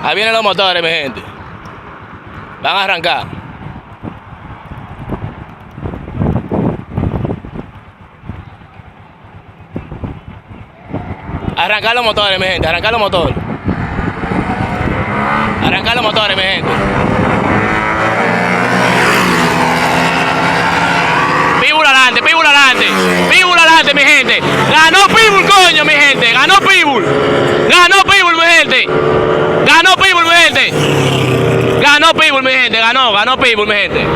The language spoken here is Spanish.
Ahí vienen los motores, mi gente. Van a arrancar. Arrancar los motores, mi gente. Arrancar los motores. Arrancar los motores, mi gente. Pitbull adelante, Pitbull adelante. Pitbull adelante, mi gente. Ganó Pitbull, coño, mi gente. Ganó Pitbull. Ganó Pitbull, mi gente. Ganó Pitbull, mi gente. Ganó Pitbull, mi gente. Ganó Pitbull, mi gente.